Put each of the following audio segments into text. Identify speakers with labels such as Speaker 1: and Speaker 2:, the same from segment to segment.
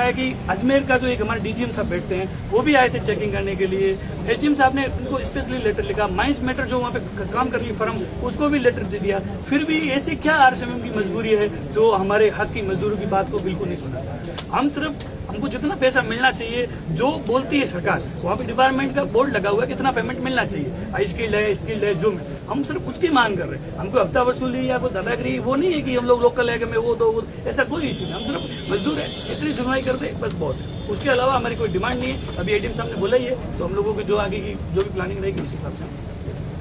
Speaker 1: है कि अजमेर का जो एक हमारे डीजीएम साहब बैठते हैं वो भी आए थे चेकिंग करने के लिए। एसडीएम साहब ने उनको स्पेशली लेटर लिखा, माइंस मैटर जो वहाँ पे काम कर रही फर्म उसको भी लेटर दे दिया। फिर भी ऐसी क्या आरसीएम की मजबूरी है जो हमारे हक की मजदूरों की बात को बिल्कुल नहीं सुना। हम सिर्फ हमको जितना पैसा मिलना चाहिए जो बोलती है सरकार, वहाँ पे डिपार्टमेंट का बोर्ड लगा हुआ है कितना पेमेंट मिलना चाहिए, स्किल्ड है जो हम सिर्फ उसकी मांग कर रहे हैं। हमको हफ्ता वसूली या कोई दादागिरी वो नहीं है कि हम लोग लोकल है कि मैं वो दो ऐसा कोई इशू नहीं। हम सिर्फ मजदूर है, इतनी सुनवाई करते बस बहुत है। उसके अलावा हमारी कोई डिमांड नहीं है। अभी एडीएम साहब ने बोला ही है, तो हम लोगों की जो आगे की जो भी प्लानिंग रहेगी उस हिसाब से।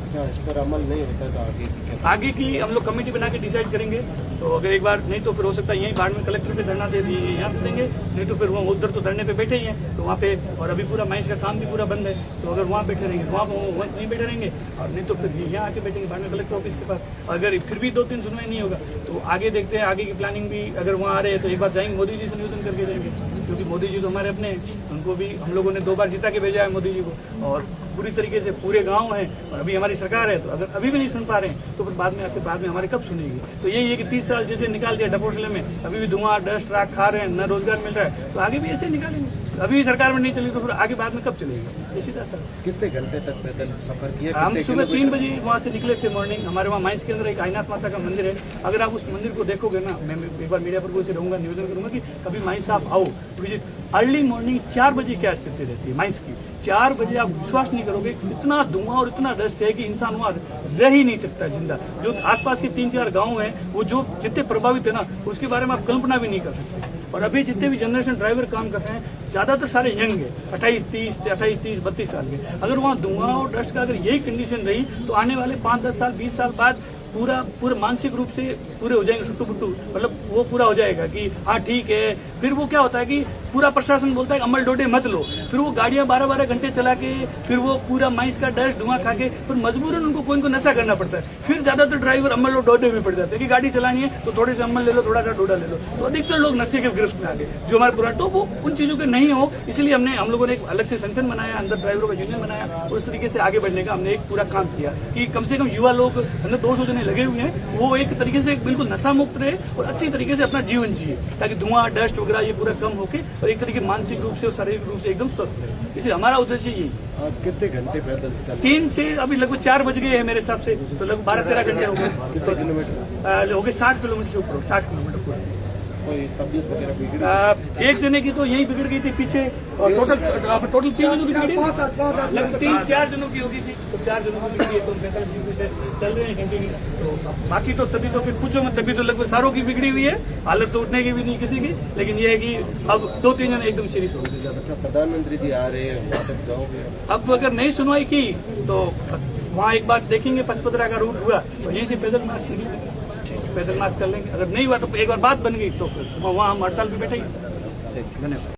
Speaker 2: अच्छा, इस पर अमल नहीं होता तो
Speaker 1: आगे की हम लोग कमेटी बना के डिसाइड करेंगे। तो अगर एक बार नहीं तो फिर हो सकता है यहीं बाढ़ में कलेक्टर पे धरना दे दिए यहाँ पे देंगे, नहीं तो फिर वहाँ उधर तो धरने पे बैठे ही हैं तो वहाँ पे, और अभी पूरा माइंस का काम भी पूरा बंद है, तो अगर वहाँ बैठे रहेंगे वहाँ वहीं बैठे रहेंगे, और नहीं तो फिर यहाँ आके बैठेंगे बाढ़ में कलेक्टर ऑफिस के पास। अगर फिर भी 2-3 सुनवाई नहीं होगा तो आगे देखते हैं। आगे की प्लानिंग भी अगर वहाँ आ रहे हैं तो एक बार जाएंगे मोदी जी से निवेदन करके जाएंगे, क्योंकि मोदी जी तो हमारे अपने हैं, उनको भी हम लोगों ने 2 बार जिता के भेजा है मोदी जी को, और पूरी तरीके से पूरे गांव हैं और अभी हमारी सरकार है। तो अगर अभी भी नहीं सुन पा रहे हैं तो फिर बाद में हमारे कब सुनेगी। तो यही है कि 30 साल जैसे निकाल दिया डपोटले में, अभी भी धुआं डस्ट राख खा रहे हैं, न रोजगार मिल रहा है, तो आगे भी ऐसे निकालेंगे। अभी सरकार में नहीं चली तो फिर आगे बाद में कब चलेगी, ये सीधा सर।
Speaker 2: कितने घंटे तक पैदल सफर किया?
Speaker 1: हम सुबह 3 बजे वहाँ से निकले थे मॉर्निंग। हमारे वहाँ माइंस के अंदर एक आईनाथ माता का मंदिर है, अगर आप उस मंदिर को देखोगे ना, मैं एक बार मीडिया पर को रहूंगा, निवेदन करूंगा कि कभी माइंस आप आओ विजिट। अर्ली मॉर्निंग 4 बजे क्या स्थिति रहती है माइंस की, 4 बजे आप विश्वास नहीं करोगे, इतना धुआं और इतना डस्ट है कि इंसान वहाँ रह ही नहीं सकता जिंदा। जो आसपास के 3-4 गांव हैं वो जो जितने प्रभावित है ना, उसके बारे में आप कल्पना भी नहीं कर सकते। और अभी जितने भी जनरेशन ड्राइवर काम कर रहे हैं ज्यादातर सारे यंग है, 28-30, 32 साल के। अगर वहाँ धुआं और डस्ट का अगर यही कंडीशन रही तो आने वाले 5-10 साल 20 साल बाद पूरे मानसिक रूप से पूरे हो जाएंगे, सुट्टू पुट्टू, मतलब वो पूरा हो जाएगा कि हाँ ठीक है। फिर वो क्या होता है कि पूरा प्रशासन बोलता है अमल डोडे मत लो, फिर वो गाड़ियां 12-12 घंटे चला के फिर वो पूरा माइंस का डस्ट धुआं खा के फिर मजबूरन उनको कोई को नशा करना पड़ता है। फिर ज्यादातर ड्राइवर अमल और डोडे में पड़ जाते हैं कि गाड़ी चलानी है तो थोड़े से अमल ले लो, थोड़ा सा डोडा ले लो, तो अधिकतर लोग नशे के गिरफ्त में आ गए जो हमारे पुराने। तो वो उन चीजों के नहीं हो, इसलिए हम लोगों ने एक अलग से संगठन बनाया, अंदर ड्राइवरों का यूनियन बनाया, और उस तरीके से आगे बढ़ने का हमने एक पूरा काम किया कि कम से कम युवा लोग हमने 200 जने लगे हुए हैं, वो एक तरीके से बिल्कुल नशा मुक्त रहे और अच्छी तरीके से अपना जीवन जिए, ताकि धुआं डस्ट वगैरह ये पूरा कम होके और एक तरीके मानसिक रूप से और शारीरिक रूप से एकदम स्वस्थ रहे। इसलिए हमारा उद्देश्य यही।
Speaker 2: आज कितने घंटे पैदल चले?
Speaker 1: 3 से अभी लगभग 4 बज गए हैं मेरे हिसाब से, तो लगभग 12-13 घंटे हो गए।
Speaker 2: कितने किलोमीटर
Speaker 1: हो गए? 60 किलोमीटर से ऊपर, 60 किलोमीटर पूरा।
Speaker 2: कोई तबीयत वगैरह बिगड़ी?
Speaker 1: एक जने की तो यही बिगड़ गई थी पीछे, और टोटल 3 जनों की बिगड़ी, लगभग 3-4 जनों की होगी थी, तो 4 जनों की बिगड़ी है, तो 45 दिन से चल रहे हैं कंटिन्यू। तो बाकी तो तभी तो फिर पूछो मत, तभी तो लगभग सारों की बिगड़ी हुई है, हालत तो उठने की भी नहीं किसी की। लेकिन ये है कि अब 2-3 जन एकदम सीरियस हो गए ज्यादा।
Speaker 2: अच्छा, प्रधानमंत्री जी आ रहे हैं, वहाँ तक जाओगे?
Speaker 1: अब अगर नहीं सुनवाई की तो वहाँ एक बार देखेंगे, पचपदरा का रूट हुआ तो यहीं से पैदल मार्च निकलेंगे, पैदल मार्च कर लेंगे। अगर नहीं हुआ तो एक बार बात बन गई तो फिर वहाँ हम हड़ताल पे बैठेंगे।
Speaker 2: ठीक,
Speaker 1: धन्यवाद।